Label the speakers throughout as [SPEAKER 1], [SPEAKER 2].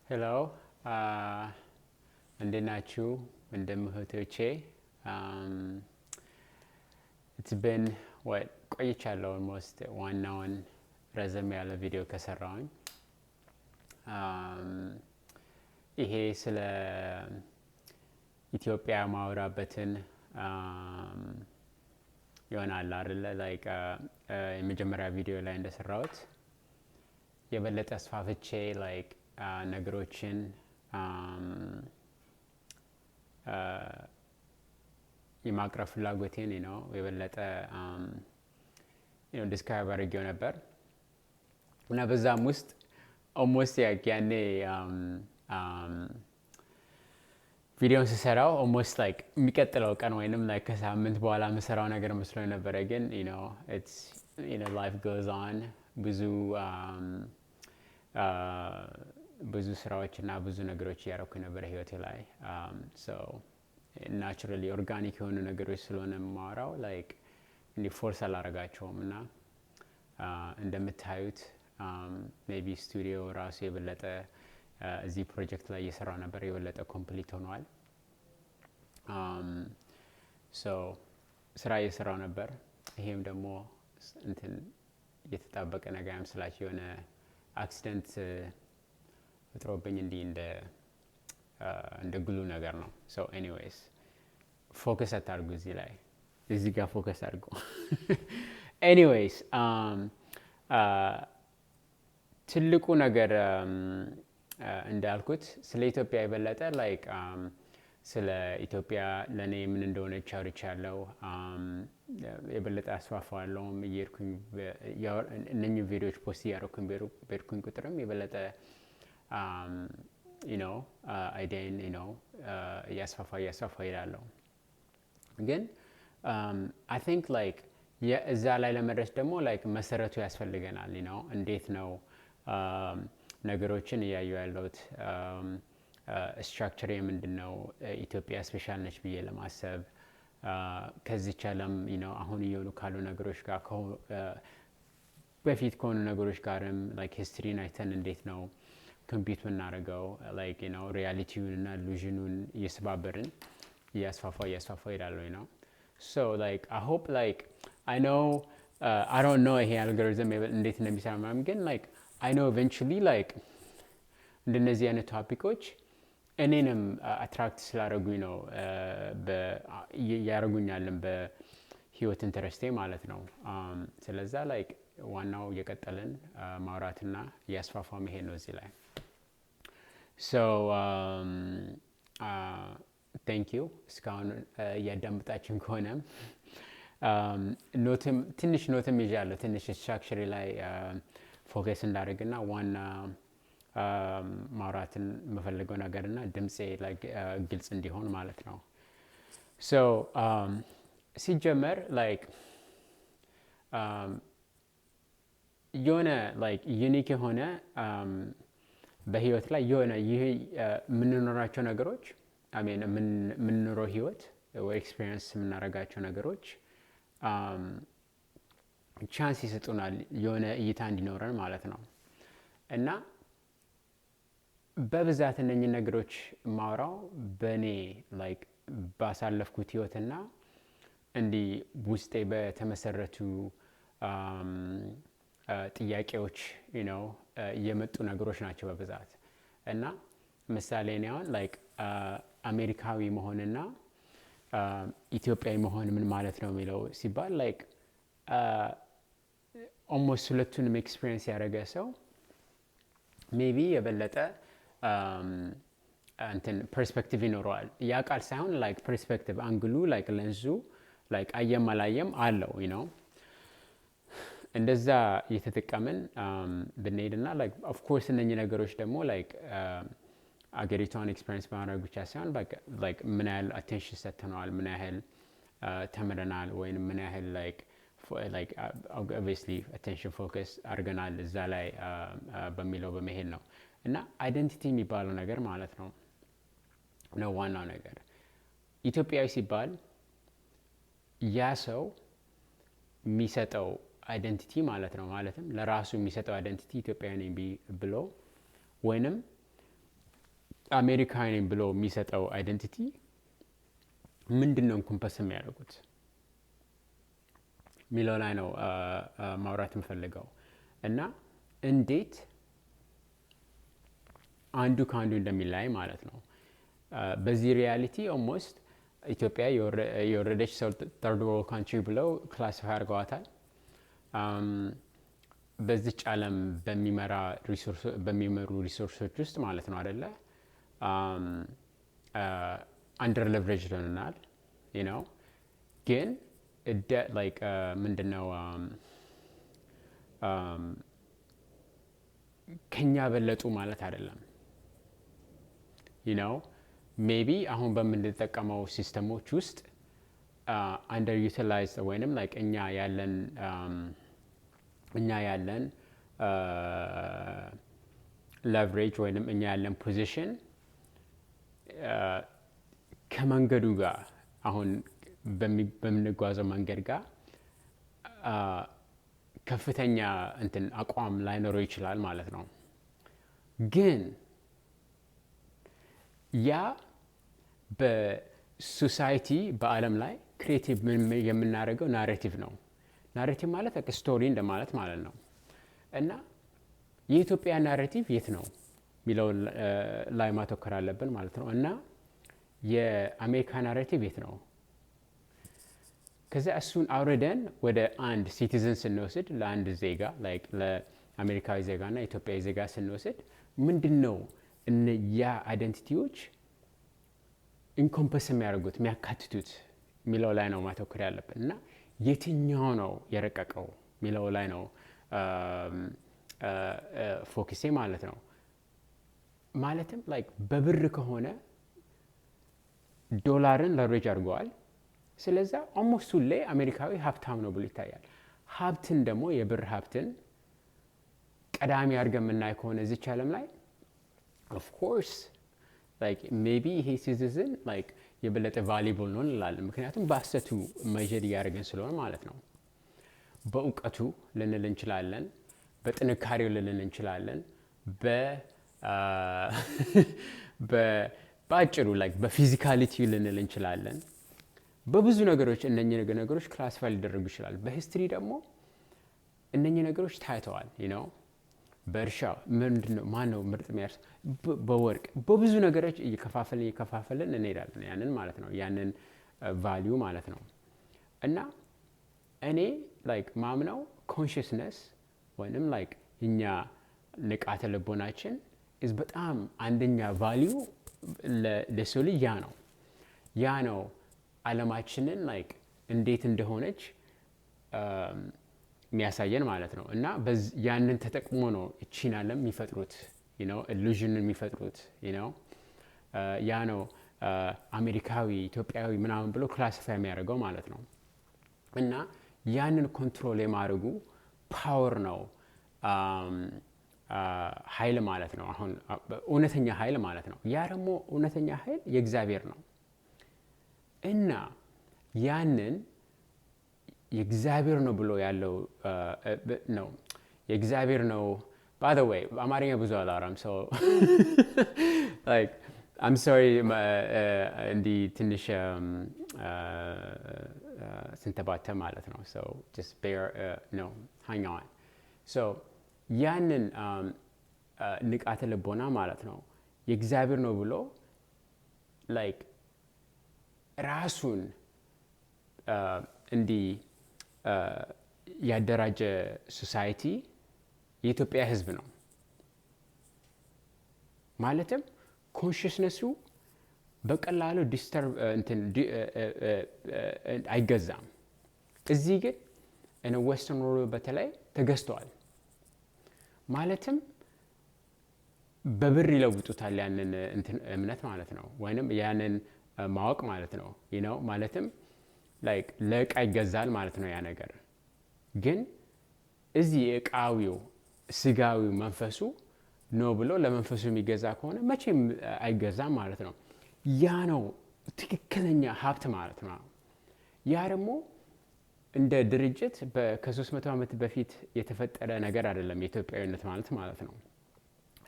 [SPEAKER 1] ሄሎ እንዴት ናችሁ? እንደምህቶቼ it's been what ቆይቻለሁ almost ዋናውን ረዘም ያለ ቪዲዮ ከሰራሁኝ ይሄ ስለ ኢትዮጵያ ማውራበትን ይሆናል አይደለ like የመጀመሪያ ቪዲዮ ላይ እንደሰራሁት የበለጠ አስፋፍቼ like ነገሮችን የማቅረብ ፍላጎቴን ነው የበለጠ ዲስክራይብ አድርጌው ነበር እና በዛም ውስጥ almost ያኔ ቪዲዮን ስሰራው almost like የሚቀጥለው ቀን ወይንም like ከሳምንት በኋላ የምሰራው ነገር መስሎኝ ነበረ ግን it's life goes on ብዙ ስራዎች እና ብዙ ነገሮች እያደረኩኝ ነበር ህይወቴ ላይ so naturally organic የሆኑ ነገሮች ስለሆነ የማወራው like እንዲ ፎርስ አላረጋቸውም እና እንደምታዩት maybe ስቱዲዮ ራሱ የበለጠ እዚህ ፕሮጀክት ላይ እየሰራው ነበር የበለጠ ኮምፕሊት ሆኗል so ስራ እየሰራው ነበር ይሄም ደግሞ እንትን የተጣበቀ ነገር ያምስላችሁ የሆነ አክሲደንት ፍጥሮብኝ እንዲ እንደ ግሉ ነገር ነው so anyways ፎከስ አታርጉ እዚህ ጋር ፎከስ አድርጉ anyways ትልቁ ነገር እንዳልኩት ስለ ኢትዮጵያ የበለጠ like ስለ ኢትዮጵያ ለኔ ምን እንደሆነች አውርቻለሁ የበለጠ አስፋፋለሁ እየሄድኩኝ እነኚህ ቪዲዮዎች ፖስት እያደረኩኝ በሄድኩኝ ቁጥርም የበለጠ አይዲያን እያስፋፋ ይሄዳለሁ ግን I think like እዛ ላይ ለመድረስ ደግሞ like መሰረቱ ያስፈልገናል እንዴት ነው ነገሮችን እያየሁ ያለሁት ስትራክቸር ምንድነው ኢትዮጵያ ስፔሻል ነች ብዬ ለማሰብ ከዚህ ቻለም አሁን እየሆኑ ካሉ ነገሮች ጋር በፊት ከሆኑ ነገሮች ጋርም like ሂስትሪን አይተን እንዴት ነው ኮምፒት ምናደርገው like ሪያሊቲውን እና ኢሉዥኑን እየሰባበርን እያስፋፋ ይላል so like I hope like I know I don't know ይሄ አልጎሪዝም እንዴት እንደሚሰራ ማለት ግን like I know eventually like እንደነዚህ አይነት ቶፒኮች እኔንም አትራክት ስላደረጉኝ ነው ያረጉኛልን በህይወት ኢንተረስቴ ማለት ነው ስለዛ like ዋናው የቀጠልን ማውራትና ያስፋፋ መሄድ ነው እዚህ ላይ so thank you እስካሁን ያዳምጣችሁን ከሆነ ትንሽ ኖትም ይዣለሁ ትንሽ ስትራክቸር ላይ ፎከስ እንዳደርግና ዋና ማውራትን የምፈልገው ነገርና ድምጼ ግልጽ እንዲሆን ማለት ነው so ሲጀመር like የሆነ like ዩኒክ የሆነ በህይወት ላይ የሆነ ይሄ የምንኖራቸው ነገሮች የምንኖረው ህይወት ወይ ኤክስፒሪየንስ የምናደርጋቸው ነገሮች ቻንስ ይሰጡናል የሆነ እይታ እንዲኖረን ማለት ነው እና በብዛት እነኚህ ነገሮች ማውራው በኔ like ባሳለፍኩት ህይወትና እንዲ ውስጤ በተመሰረቱ ጥያቄዎች የመጡ ነገሮች ናቸው በብዛት እና ምሳሌ ነው አሁን like አሜሪካዊ መሆንና ኢትዮጵያዊ መሆን ምን ማለት ነው የሚለው ሲባል like almost ሁለቱንም ኤክስፒሪየንስ ያደረገ ሰው ሜቢ የበለጠ እንትን ፐርስፔክቲቭ ይኖረዋል ያ ቃል ሳይሆን like ፐርስፔክቲቭ አንግሉ like ለንዙ like አየም አላየም አለው እንደዛ እየተጠቀምን ብንሄድና like of course እነኚህ ነገሮች ደግሞ like አገሪቷን ኤክስፒሪየንስ ማድረግ ብቻ ሳይሆን like ምን ያህል አቴንሽን ሰጥተናል ምን ያህል ተምረናል ወይም ምን ያህል like obviously attention focus አድርገናል እዛ ላይ በሚለው በመሄድ ነው እና አይደንቲቲ የሚባለው ነገር ማለት ነው ዋናው ነገር ኢትዮጵያዊ ሲባል ያ ሰው የሚሰጠው አይደንቲቲ ማለት ነው ማለትም ለራሱ የሚሰጠው አይደንቲቲ ኢትዮጵያዊ ነኝ ብሎ ወይንም አሜሪካዊ ነኝ ብሎ የሚሰጠው አይደንቲቲ ምንድነው ኮምፐስ የሚያደርጉት ሚለው ላይ ነው ማውራት የምፈልገው እና እንዴት አንዱ ከአንዱ እንደሚለያይ ማለት ነው። በዚህ ሪያሊቲ ኦልሞስት ኢትዮጵያ የወረደች ተርድ ወርልድ ካንትሪ ብለው ክላሲፋይ አድርገዋታል። በዚች ዓለም በሚመሩ ሪሶርሶች ውስጥ ማለት ነው አይደለ አንደር ሌቨሬጅ ሆነናል ነው። ግን ላይክ ምንድነው ከኛ በለጡ ማለት አይደለም ነው። ሜቢ አሁን በምንጠቀመው ሲስተሞች ውስጥ አንደር ዩቲላይዝድ ወይንም ላይክ እኛ ያለን ሌቨሬጅ ወይንም እኛ ያለን ፖዚሽን ከመንገዱ ጋር አሁን በምንጓዘው መንገድ ጋር ከፍተኛ እንትን አቋም ላይኖረው ይችላል ማለት ነው። ግን ያ በሶሳይቲ በዓለም ላይ ክሬቲቭ የምናደርገው ናሬቲቭ ነው። ናሬቲቭ ማለት ስቶሪ እንደማለት ማለት ነው። እና የኢትዮጵያ ናሬቲቭ የት ነው ሚለው ላይ ማተኮር አለብን ማለት ነው። እና የአሜሪካ ናሬቲቭ የት ነው? ከዛ እሱን አውርደን ወደ አንድ ሲቲዝን ስንወስድ ለአንድ ዜጋ ላይክ ለአሜሪካዊ ዜጋ እና ኢትዮጵያዊ ዜጋ ስንወስድ ምንድነው ያ አይደንቲቲዎች ኢንኮምፐስ የሚያደርጉት የሚያካትቱት ሚለው ላይ ነው ማተኮር ያለብን። እና የትኛው ነው የረቀቀው ሚለው ላይ ነው ፎከሴ ማለት ነው። ማለትም ላይክ በብር ከሆነ ዶላርን ለሬጅ አድርገዋል። ስለዛ ኦልሞስት ሁሌ አሜሪካዊ ሀብታም ነው ብሎ ይታያል። ሀብትን ደግሞ የብር ሀብትን ቀዳሚ አድርገን የምናይ ከሆነ እዚች ዓለም ላይ ኦፍ ኮርስ ላይክ ሜቢ ይሄ ሲቲዝን ላይክ የበለጠ ቫሊዩብል ነው እንላለን። ምክንያቱም በአሰቱ ሜዠር እያደረገን ስለሆነ ማለት ነው። በእውቀቱ ልንል እንችላለን፣ በጥንካሬው ልንል እንችላለን፣ በአጭሩ ላይክ በፊዚካሊቲው ልንል እንችላለን። በብዙ ነገሮች እነኚህ ነገሮች ክላሲፋይ ሊደረጉ ይችላል። በሂስትሪ ደግሞ እነኚህ ነገሮች ታይተዋል ነው። በእርሻ ምንድነው ማነው ምርጥ የሚያርስ፣ በወርቅ በብዙ ነገሮች እየከፋፈልን እንሄዳለን። ያንን ማለት ነው ያንን ቫልዩ ማለት ነው። እና እኔ ላይክ ማምነው ኮንሽስነስ ወይንም ላይክ እኛ ንቃተ ልቦናችን በጣም አንደኛ ቫልዩ ለሰው ልጅ ያ ነው ዓለማችንን ላይክ እንዴት እንደሆነች የሚያሳየን ማለት ነው። እና ያንን ተጠቅሞ ነው እቺን ዓለም የሚፈጥሩት ኢሉዥንን የሚፈጥሩት ያ ነው አሜሪካዊ ኢትዮጵያዊ ምናምን ብሎ ክላሲፋይ የሚያደርገው ማለት ነው። እና ያንን ኮንትሮል የማድረጉ ፓወር ነው ኃይል ማለት ነው። አሁን እውነተኛ ኃይል ማለት ነው። ያ ደግሞ እውነተኛ ኃይል የእግዚአብሔር ነው። እና ያንን የእግዚአብሔር ነው ብሎ ያለው ነው የእግዚአብሔር ነው። by the way በአማርኛ ብዙ አላወራም so like I'm sorry እንዲህ ትንሽ ስንተባተ ማለት ነው። so just bear no hang on so ያንን ንቃተ ልቦና ማለት ነው የእግዚአብሔር ነው ብሎ like ራሱን እንዲህ ያደራጀ ሶሳይቲ የኢትዮጵያ ሕዝብ ነው። ማለትም ኮንሽስነሱ በቀላሉ ዲስተርብ አይገዛም። እዚህ ግን እነ ዌስተርን ወርልድ በተለይ ተገዝተዋል። ማለትም በብር ይለውጡታል ያንን እምነት ማለት ነው፣ ወይንም ያንን ማወቅ ማለት ነው ማለትም ላይክ ለዕቃ ይገዛል ማለት ነው ያ ነገር። ግን እዚህ ዕቃዊው ስጋዊው መንፈሱ ነው ብሎ ለመንፈሱ የሚገዛ ከሆነ መቼም አይገዛም ማለት ነው። ያ ነው ትክክለኛ ሀብት ማለት ነው። ያ ደግሞ እንደ ድርጅት ከ300 ዓመት በፊት የተፈጠረ ነገር አይደለም የኢትዮጵያዊነት ማለት ነው።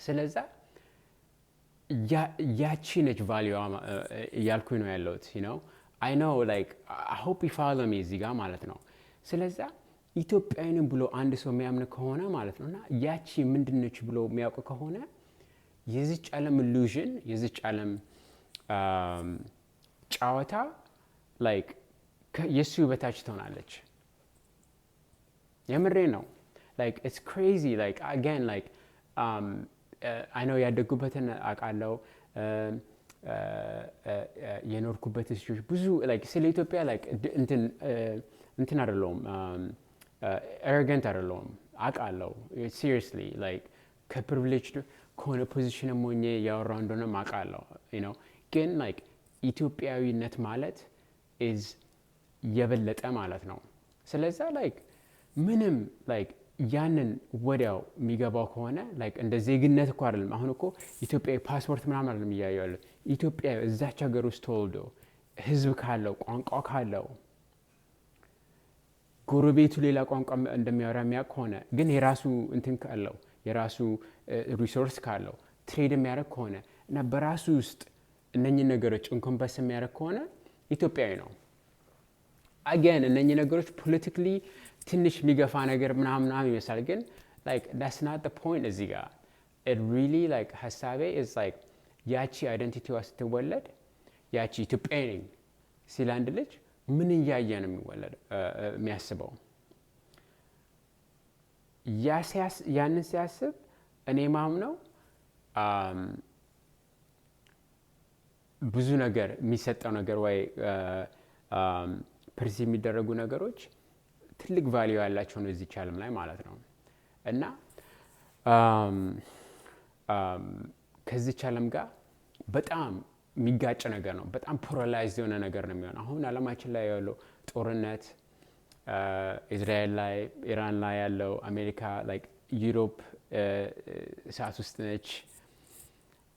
[SPEAKER 1] ስለዛ ያቺ ነች ቫሊዩዋ እያልኩኝ ነው ያለሁት። አይ ኖ ላይክ አይ ሆፕ ዩ ፎሎ ሚ እዚህ ጋር ማለት ነው። ስለዛ ኢትዮጵያዊንም ብሎ አንድ ሰው የሚያምን ከሆነ ማለት ነው እና ያቺ ምንድነች ብሎ የሚያውቅ ከሆነ የዚች ዓለም ኢሉዥን የዚች ዓለም ጨዋታ ላይክ የሱ በታች ትሆናለች። የምሬ ነው። ላይክ ኢትስ ክሬዚ ላይክ አጋን ላይክ አይ ነው ያደጉበትን አውቃለሁ። የኖርኩበት ስቶች ብዙ ላይክ ስለ ኢትዮጵያ ላይክ እንትን አይደለሁም ኤሮገንት አይደለሁም አውቃለሁ። ሲሪየስሊ ላይክ ከፕሪቪሌጅድ ከሆነ ፖዚሽንም ሆኜ ያወራው እንደሆነ አውቃለሁ። ግን ላይክ ኢትዮጵያዊነት ማለት ኢዝ የበለጠ ማለት ነው። ስለዛ ላይክ ምንም ላይክ ያንን ወዲያው የሚገባው ከሆነ ላይክ እንደ ዜግነት እኮ አይደለም። አሁን እኮ ኢትዮጵያዊ ፓስፖርት ምናምን አይደለም እያየሁ ያለው። ኢትዮጵያዊ እዛች ሀገር ውስጥ ተወልዶ ህዝብ ካለው ቋንቋ ካለው ጎረቤቱ ሌላ ቋንቋ እንደሚያወራ የሚያውቅ ከሆነ ግን የራሱ እንትን ካለው የራሱ ሪሶርስ ካለው ትሬድ የሚያደርግ ከሆነ እና በራሱ ውስጥ እነኚህ ነገሮች እንኮምፓስ የሚያደርግ ከሆነ ኢትዮጵያዊ ነው። አገን እነኚህ ነገሮች ፖለቲካሊ ትንሽ የሚገፋ ነገር ምናምን ይመስላል፣ ግን like that's not the point እዚህ ጋር it really like ሀሳቤ is like ያቺ አይደንቲቲዋ ስትወለድ ያቺ ኢትዮጵያዊ ነኝ ሲል አንድ ልጅ ምን እያየ ነው የሚወለድ የሚያስበው? ያንን ሲያስብ እኔ ማምነው ብዙ ነገር የሚሰጠው ነገር ወይ ፐርሲቭ የሚደረጉ ነገሮች ትልቅ ቫልዩ ያላቸው ነው እዚህ ዓለም ላይ ማለት ነው። እና ከዚህ ዓለም ጋር በጣም የሚጋጭ ነገር ነው። በጣም ፖላራይዝድ የሆነ ነገር ነው የሚሆነው። አሁን ዓለማችን ላይ ያለው ጦርነት እስራኤል ላይ፣ ኢራን ላይ ያለው፣ አሜሪካ ላይክ ዩሮፕ እሳት ውስጥ ነች።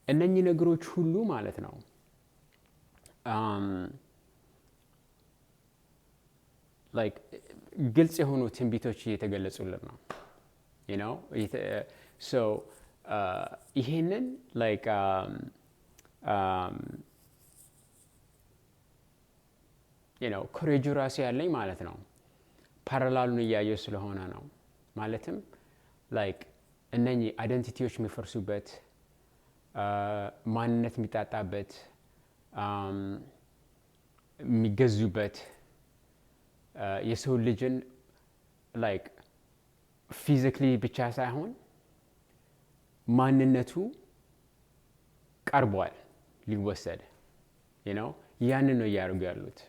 [SPEAKER 1] እነኚህ ነገሮች ሁሉ ማለት ነው ላይክ ግልጽ የሆኑ ትንቢቶች እየተገለጹልን ነው። ሶ ይሄንን ላይክ ኮሬጁ ራሱ ያለኝ ማለት ነው ፓራላሉን እያየው ስለሆነ ነው። ማለትም ላይክ እነኚህ አይደንቲቲዎች የሚፈርሱበት ማንነት የሚጣጣበት የሚገዙበት የሰው ልጅን ላይክ ፊዚካሊ ብቻ ሳይሆን ማንነቱ ቀርቧል ሊወሰድ ያንን ነው እያደረጉ ያሉት።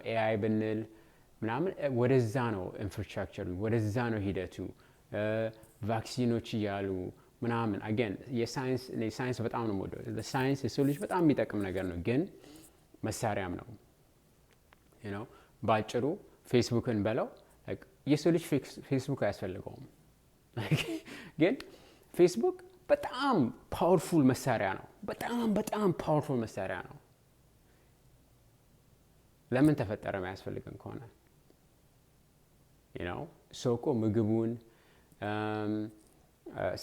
[SPEAKER 1] ኤአይ ብንል ምናምን ወደዛ ነው ኢንፍራስትራክቸሩ፣ ወደዛ ነው ሂደቱ። ቫክሲኖች እያሉ ምናምን አገን የሳይንስ በጣም ነው የምወደው። ሳይንስ የሰው ልጅ በጣም የሚጠቅም ነገር ነው፣ ግን መሳሪያም ነው። በአጭሩ ፌስቡክን በለው የሰው ልጅ ፌስቡክ አያስፈልገውም፣ ግን ፌስቡክ በጣም ፓወርፉል መሳሪያ ነው። በጣም ፓወርፉል መሳሪያ ነው። ለምን ተፈጠረ ማያስፈልገን ከሆነ ሰው እኮ ምግቡን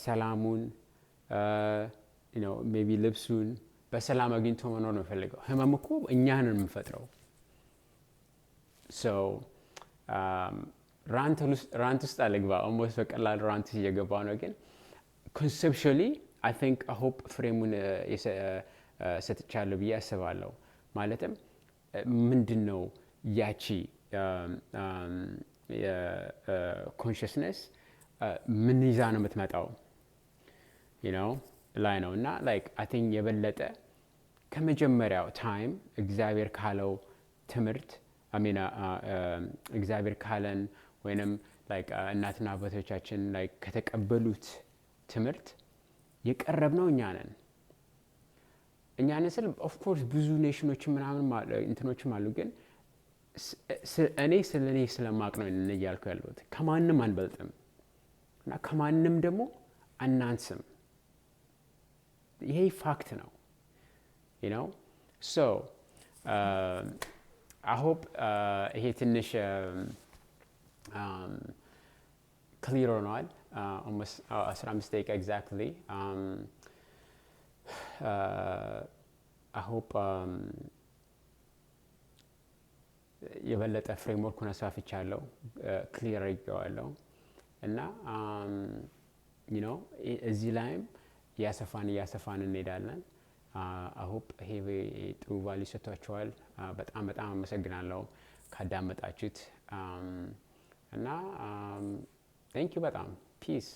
[SPEAKER 1] ሰላሙን ሜቢ ልብሱን በሰላም አግኝቶ መኖር ነው የሚፈልገው። ህመም እኮ እኛን የምንፈጥረው። ራንት ውስጥ አልግባ፣ ኦልሞስት በቀላል ራንት እየገባ ነው። ግን ኮንሴፕቹዋሊ አይ ቲንክ ሆፕ ፍሬሙን ሰጥቻለሁ ብዬ አስባለሁ። ማለትም ምንድን ነው ያቺ ኮንሽስነስ ምን ይዛ ነው የምትመጣው ላይ ነው። እና ላይክ አይ ቲንክ የበለጠ ከመጀመሪያው ታይም እግዚአብሔር ካለው ትምህርት እግዚአብሔር ካለን ወይንም ላይክ እናትና አባቶቻችን ላይክ ከተቀበሉት ትምህርት የቀረብነው እኛ ነን ስል ኦፍ ኮርስ ብዙ ኔሽኖችን ምናምን እንትኖችም አሉ፣ ግን እኔ ስለማቅ ነው እያልኩ ያለሁት። ከማንም አንበልጥም እና ከማንም ደግሞ አናንስም። ይሄ ፋክት ነው። ሶ አይ ሆፕ ይሄ ትንሽ ክሊር ሆነዋል። ኦልሞስት 15 ደቂቃ ኤግዛክትሊ I hope የበለጠ ፍሬምወርኩን አስፋፍቻለሁ ክሊር አድርጌዋለሁ እና እዚህ ላይም እያሰፋን እንሄዳለን I hope ይሄ ጥሩ ቫልዩ ሰጥቷችኋል በጣም አመሰግናለሁ ካዳመጣችሁት እና thank you በጣም peace